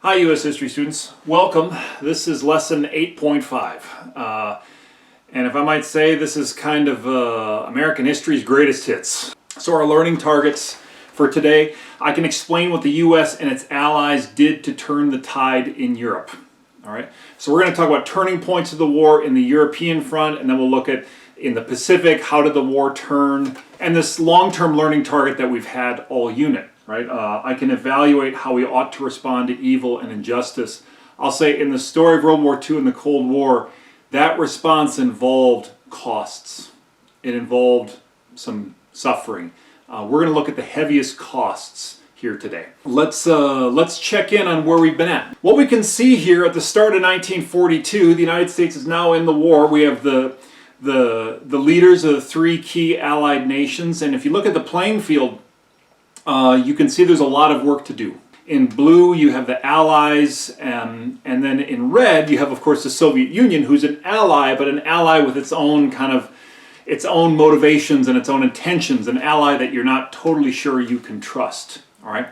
Hi U.S. history students, welcome. This is lesson 8.5 and if I might say, this is kind of American history's greatest hits. So our learning targets for today, I can explain what the U.S. and its allies did to turn the tide in Europe. All right, so we're going to talk about turning points of the war in the European front, and then we'll look at in the Pacific, how did the war turn, and this long-term learning target that we've had all unit. Right? I can evaluate how we ought to respond to evil and injustice. I'll say in the story of World War II and the Cold War, that response involved costs. It involved some suffering. We're going to look at the heaviest costs here today. Let's check in on where we've been at. What we can see here at the start of 1942, the United States is now in the war. We have the leaders of the three key Allied nations, and if you look at the playing field, you can see there's a lot of work to do. In blue, you have the Allies, and then in red, you have, of course, the Soviet Union, who's an ally, but an ally with its own its own motivations and its own intentions, an ally that you're not totally sure you can trust. All right,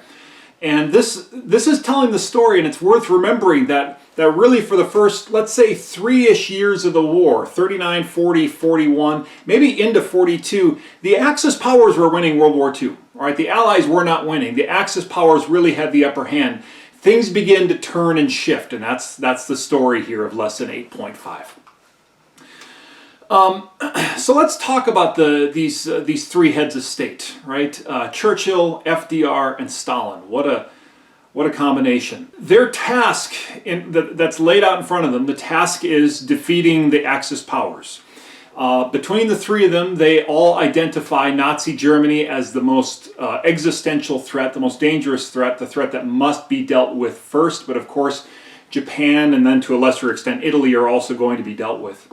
and this is telling the story, and it's worth remembering that really for the first, let's say, 3-ish years of the war, 39, 40, 41, maybe into 42, the Axis powers were winning World War II. All right, the Allies were not winning. The Axis powers really had the upper hand. Things begin to turn and shift, and that's the story here of lesson 8.5. So let's talk about these three heads of state, right? Churchill, FDR, and Stalin. What a combination. Their task that's laid out in front of them, the task is defeating the Axis powers. Between the three of them, they all identify Nazi Germany as the most existential threat, the most dangerous threat, the threat that must be dealt with first. But of course, Japan and then to a lesser extent Italy are also going to be dealt with.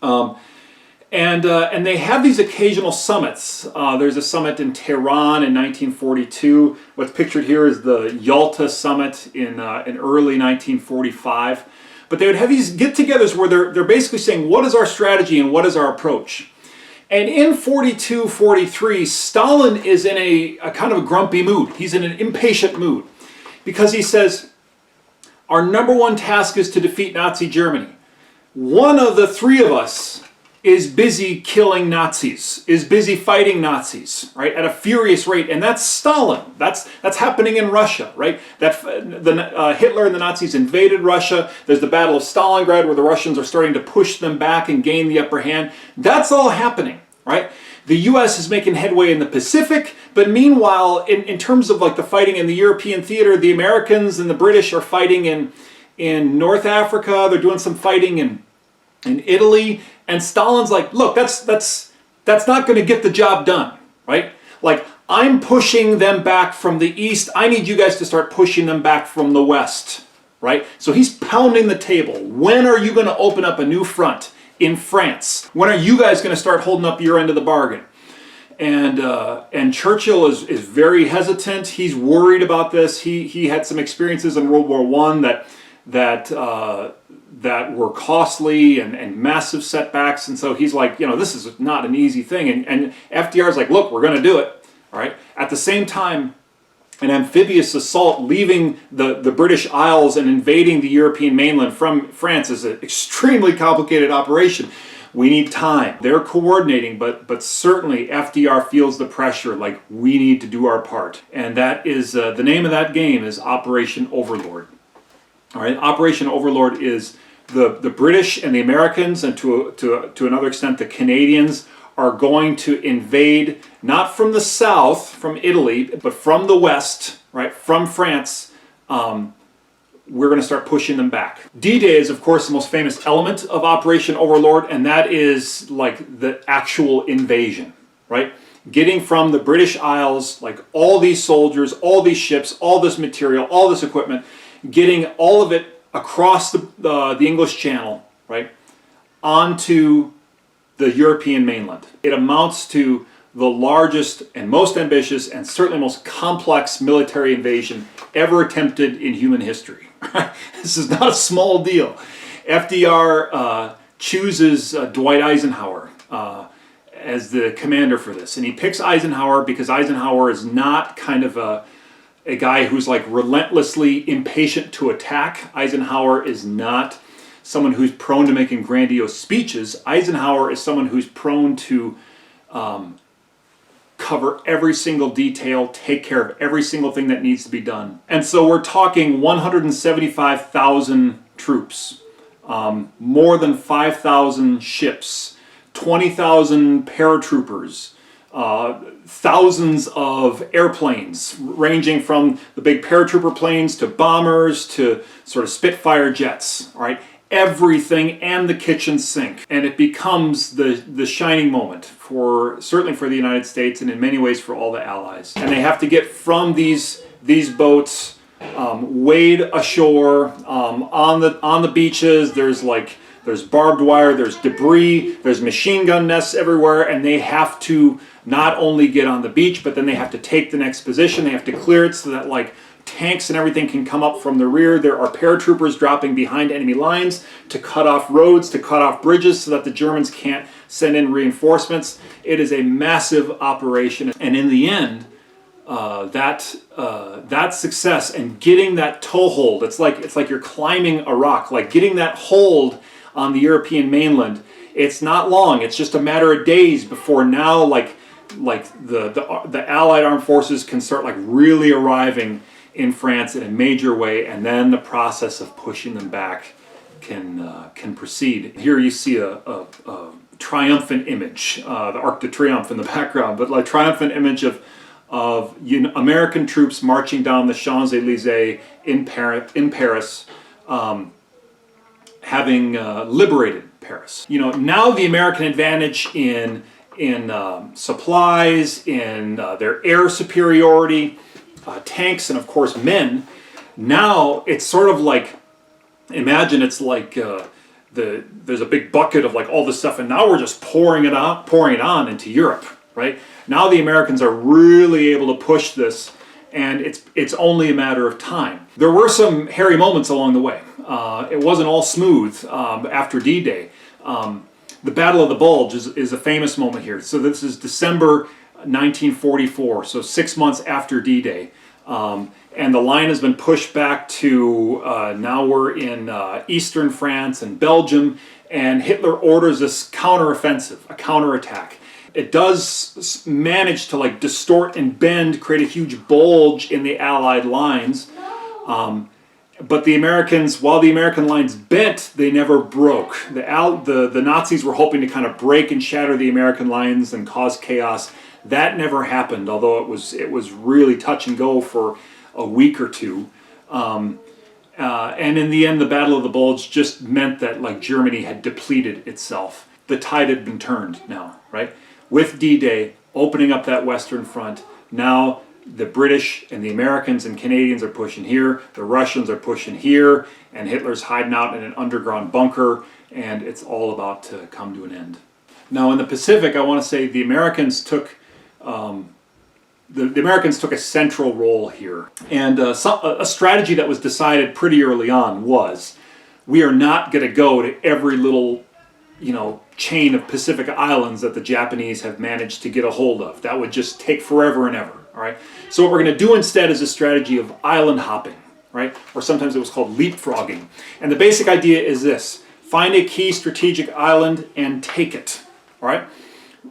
And they have these occasional summits. There's a summit in Tehran in 1942. What's pictured here is the Yalta summit in early 1945. But they would have these get-togethers where they're basically saying, what is our strategy and what is our approach? And in 42, 43, Stalin is in a kind of a grumpy mood. He's in an impatient mood because he says, our number one task is to defeat Nazi Germany. One of the three of us is busy killing Nazis, is busy fighting Nazis, right, at a furious rate, and that's Stalin. That's happening in Russia, right? Hitler and the Nazis invaded Russia. There's the Battle of Stalingrad where the Russians are starting to push them back and gain the upper hand. That's all happening, right? The U.S. is making headway in the Pacific, but meanwhile, in terms of like the fighting in the European theater, the Americans and the British are fighting in North Africa. They're doing some fighting in Italy. And Stalin's like, look, that's not going to get the job done, right? Like, I'm pushing them back from the east. I need you guys to start pushing them back from the west, right? So he's pounding the table. When are you going to open up a new front in France? When are you guys going to start holding up your end of the bargain? And Churchill is very hesitant. He's worried about this. He had some experiences in World War I that were costly and massive setbacks, and so he's like, this is not an easy thing, and FDR's like, look, we're going to do it, all right? At the same time, an amphibious assault leaving the British Isles and invading the European mainland from France is an extremely complicated operation. We need time. They're coordinating, but certainly FDR feels the pressure, like, we need to do our part, and that is, the name of that game is Operation Overlord. All right, Operation Overlord is the British and the Americans, and to another extent the Canadians, are going to invade, not from the south, from Italy, but from the west, right, from France. We're going to start pushing them back. D-Day is, of course, the most famous element of Operation Overlord, and that is like the actual invasion, right? Getting from the British Isles, like all these soldiers, all these ships, all this material, all this equipment, getting all of it across the English Channel, right, onto the European mainland. It amounts to the largest and most ambitious and certainly most complex military invasion ever attempted in human history. This is not a small deal. FDR chooses Dwight Eisenhower as the commander for this, and he picks Eisenhower because Eisenhower is not kind of a guy who's like relentlessly impatient to attack. Eisenhower is not someone who's prone to making grandiose speeches. Eisenhower is someone who's prone to cover every single detail, take care of every single thing that needs to be done. And so we're talking 175,000 troops, more than 5,000 ships, 20,000 paratroopers, thousands of airplanes, ranging from the big paratrooper planes to bombers to sort of Spitfire jets, all right? Everything, and the kitchen sink. And it becomes the shining moment certainly for the United States, and in many ways for all the Allies. And they have to get from these boats, wade ashore, on the beaches. There's barbed wire, there's debris, there's machine gun nests everywhere, and they have to not only get on the beach, but then they have to take the next position. They have to clear it so that like tanks and everything can come up from the rear. There are paratroopers dropping behind enemy lines to cut off roads, to cut off bridges so that the Germans can't send in reinforcements. It is a massive operation, and in the end, that success and getting that toehold, it's like you're climbing a rock, like getting that hold on the European mainland. It's not long. It's just a matter of days before now, like the Allied armed forces can start like really arriving in France in a major way, and then the process of pushing them back can proceed. Here you see a triumphant image, the Arc de Triomphe in the background, but like triumphant image of American troops marching down the Champs-Élysées in Paris, having liberated Paris. You know, now the American advantage in supplies, in their air superiority, tanks, and of course men. Now it's sort of like, imagine it's like there's a big bucket of like all this stuff, and now we're just pouring it on into Europe, right? Now the Americans are really able to push this, and it's only a matter of time. There were some hairy moments along the way. It wasn't all smooth after D-Day. The Battle of the Bulge is a famous moment here. So this is December 1944, so 6 months after D-Day. And the line has been pushed back to, now we're in eastern France and Belgium, and Hitler orders this counteroffensive, a counterattack. It does manage to like distort and bend, create a huge bulge in the Allied lines. But the Americans, while the American lines bent, they never broke. The Nazis were hoping to kind of break and shatter the American lines and cause chaos. That never happened, although it was really touch and go for a week or two. And in the end, the Battle of the Bulge just meant that like Germany had depleted itself. The tide had been turned now, right? With D-Day opening up that Western Front, now the British and the Americans and Canadians are pushing here, the Russians are pushing here, and Hitler's hiding out in an underground bunker, and it's all about to come to an end. Now in the Pacific, I want to say the Americans took the Americans took a central role here, and a strategy that was decided pretty early on was, we are not going to go to every little chain of Pacific islands that the Japanese have managed to get a hold of. That would just take forever and ever, all right? So what we're going to do instead is a strategy of island hopping, right? Or sometimes it was called leapfrogging. And the basic idea is this: find a key strategic island and take it, all right?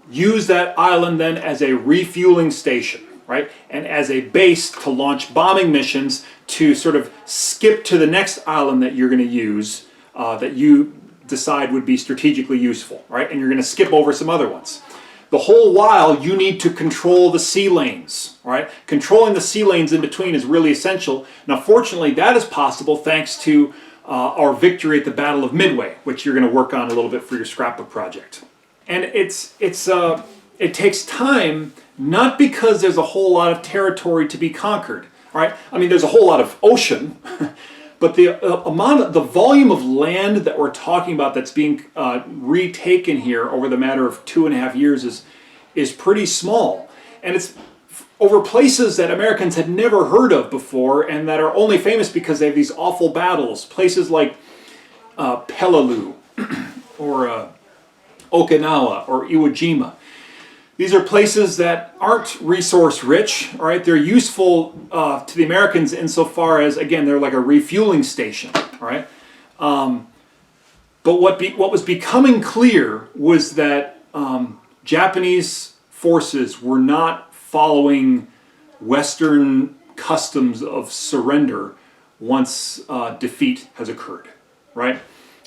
Use that island then as a refueling station, right? And as a base to launch bombing missions to sort of skip to the next island that you're going to use, that you decide would be strategically useful, right? And you're going to skip over some other ones. The whole while, you need to control the sea lanes, right? Controlling the sea lanes in between is really essential. Now, fortunately, that is possible thanks to our victory at the Battle of Midway, which you're going to work on a little bit for your scrapbook project. And it takes time, not because there's a whole lot of territory to be conquered, right? I mean, there's a whole lot of ocean, but the volume of land that we're talking about that's being retaken here over the matter of 2.5 years is pretty small. And it's over places that Americans had never heard of before and that are only famous because they have these awful battles. Places like Peleliu or Okinawa or Iwo Jima. These are places that aren't resource rich, all right? They're useful to the Americans insofar as, again, they're like a refueling station, all right? But what was becoming clear was that Japanese forces were not following Western customs of surrender once defeat has occurred, right?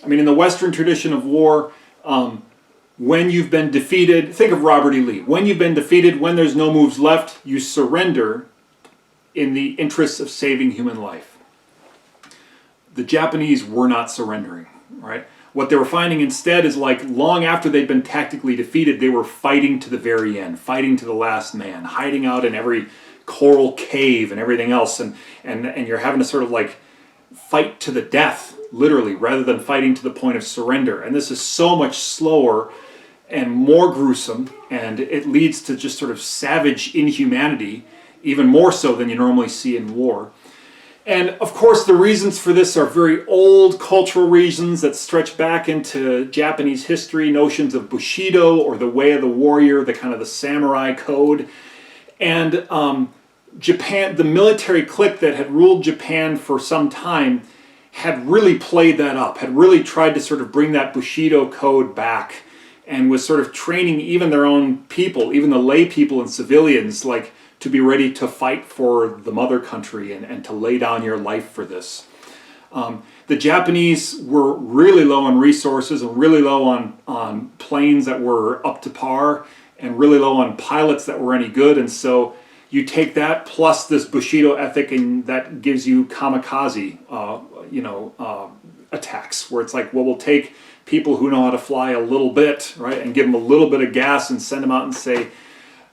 I mean, in the Western tradition of war, when you've been defeated, think of Robert E. Lee. When you've been defeated, when there's no moves left, you surrender in the interests of saving human life. The Japanese were not surrendering, right? What they were finding instead is like long after they'd been tactically defeated, they were fighting to the very end, fighting to the last man, hiding out in every coral cave and everything else, and you're having to sort of like fight to the death, literally, rather than fighting to the point of surrender. And this is so much slower and more gruesome, and it leads to just sort of savage inhumanity, even more so than you normally see in war. And of course, the reasons for this are very old cultural reasons that stretch back into Japanese history, notions of Bushido, or the way of the warrior, the kind of the samurai code. And Japan, the military clique that had ruled Japan for some time, had really played that up, had really tried to sort of bring that Bushido code back, and was sort of training even their own people, even the lay people and civilians, like to be ready to fight for the mother country and to lay down your life for this. The Japanese were really low on resources and really low on planes that were up to par, and really low on pilots that were any good. And so you take that plus this Bushido ethic, and that gives you kamikaze, attacks, where it's like, well, we'll take people who know how to fly a little bit, right, and give them a little bit of gas and send them out and say,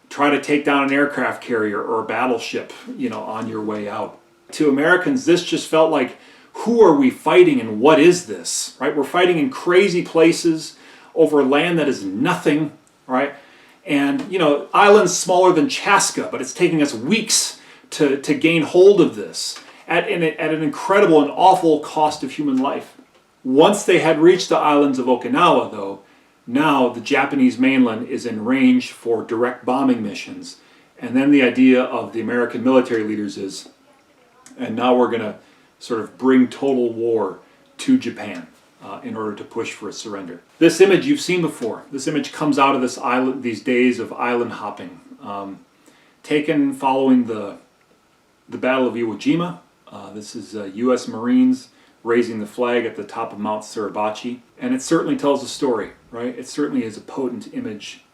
try to take down an aircraft carrier or a battleship, on your way out. To Americans, this just felt like, who are we fighting and what is this, right? We're fighting in crazy places over land that is nothing, right? And, islands smaller than Chaska, but it's taking us weeks to gain hold of this at an incredible and awful cost of human life. Once they had reached the islands of Okinawa, though, now the Japanese mainland is in range for direct bombing missions. And then the idea of the American military leaders is, and now we're going to sort of bring total war to Japan in order to push for a surrender. This image you've seen before. This image comes out of this island, these days of island hopping, taken following the Battle of Iwo Jima. This is U.S. Marines raising the flag at the top of Mount Suribachi. And it certainly tells a story, right? It certainly is a potent image.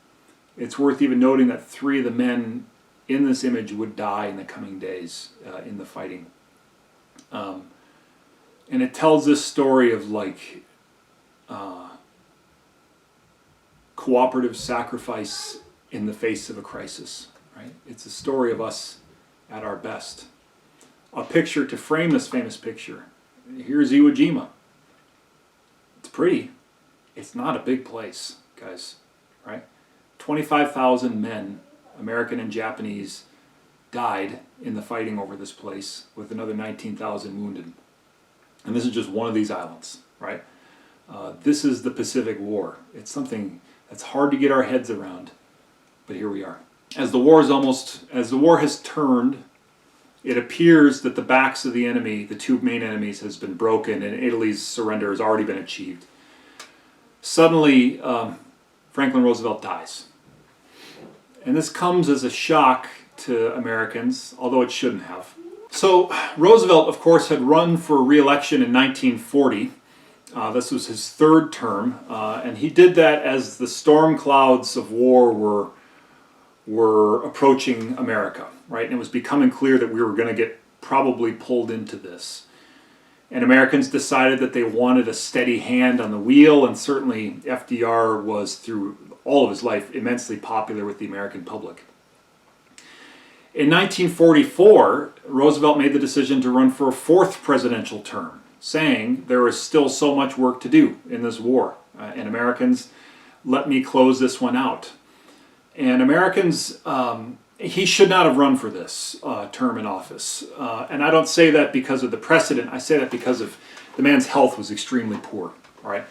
It's worth even noting that 3 of the men in this image would die in the coming days in the fighting. And it tells this story of cooperative sacrifice in the face of a crisis, right? It's a story of us at our best. A picture to frame this famous picture. Here's Iwo Jima. It's pretty. It's not a big place, guys, right? 25,000 men, American and Japanese, died in the fighting over this place, with another 19,000 wounded. And this is just one of these islands, right? This is the Pacific War. It's something that's hard to get our heads around, but here we are. As the war has turned, it appears that the backs of the enemy, the 2 main enemies, has been broken, and Italy's surrender has already been achieved. Suddenly, Franklin Roosevelt dies. And this comes as a shock to Americans, although it shouldn't have. So Roosevelt, of course, had run for re-election in 1940. This was his 3rd term, and he did that as the storm clouds of war were approaching America, right? And it was becoming clear that we were going to get probably pulled into this. And Americans decided that they wanted a steady hand on the wheel, and certainly FDR was, through all of his life, immensely popular with the American public. In 1944, Roosevelt made the decision to run for a 4th presidential term, saying there is still so much work to do in this war, and Americans, let me close this one out. And Americans, he should not have run for this term in office. And I don't say that because of the precedent. I say that because of the man's health was extremely poor. All right.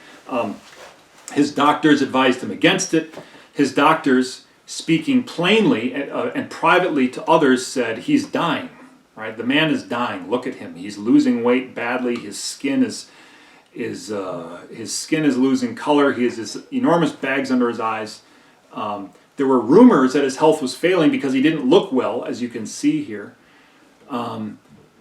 His doctors advised him against it. His doctors, speaking plainly and privately to others, said, he's dying, right? The man is dying. Look at him. He's losing weight badly. His skin is losing color. He has this enormous bags under his eyes. There were rumors that his health was failing because he didn't look well, as you can see here.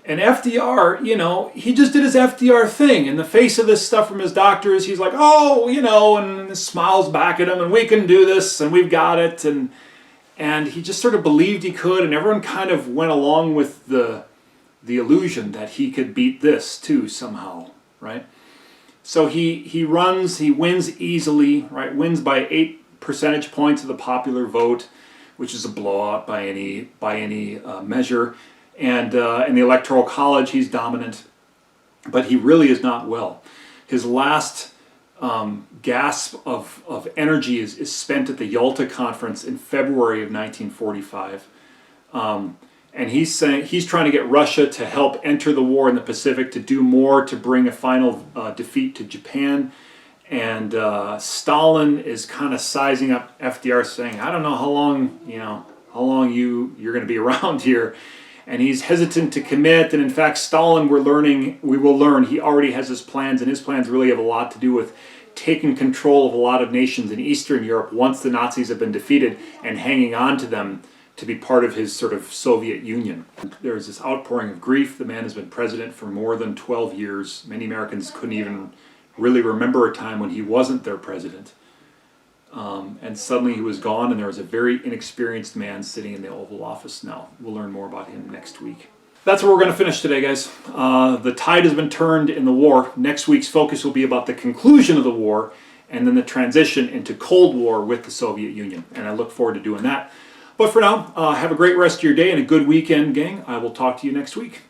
And FDR, you know, he just did his FDR thing. In the face of this stuff from his doctors, he's like, oh, you know, and smiles back at him, and we can do this, and we've got it. And he just sort of believed he could, and everyone kind of went along with the illusion that he could beat this too somehow, right? So he wins easily, right? Wins by 8 percentage points of the popular vote, which is a blowout by any measure. And in the Electoral College, he's dominant, but he really is not well. His last gasp of energy is spent at the Yalta Conference in February of 1945. And he's saying he's trying to get Russia to help enter the war in the Pacific, to do more, to bring a final defeat to Japan. And Stalin is kind of sizing up FDR, saying, I don't know how long you're going to be around here. And he's hesitant to commit. And in fact, Stalin, we will learn, he already has his plans, and his plans really have a lot to do with taking control of a lot of nations in Eastern Europe once the Nazis have been defeated, and hanging on to them to be part of his sort of Soviet Union. There is this outpouring of grief. The man has been president for more than 12 years. Many Americans couldn't even really remember a time when he wasn't their president. And suddenly he was gone, and there was a very inexperienced man sitting in the Oval Office now. We'll learn more about him next week. That's where we're going to finish today, guys. The tide has been turned in the war. Next week's focus will be about the conclusion of the war, and then the transition into Cold War with the Soviet Union. And I look forward to doing that. But for now, have a great rest of your day and a good weekend, gang. I will talk to you next week.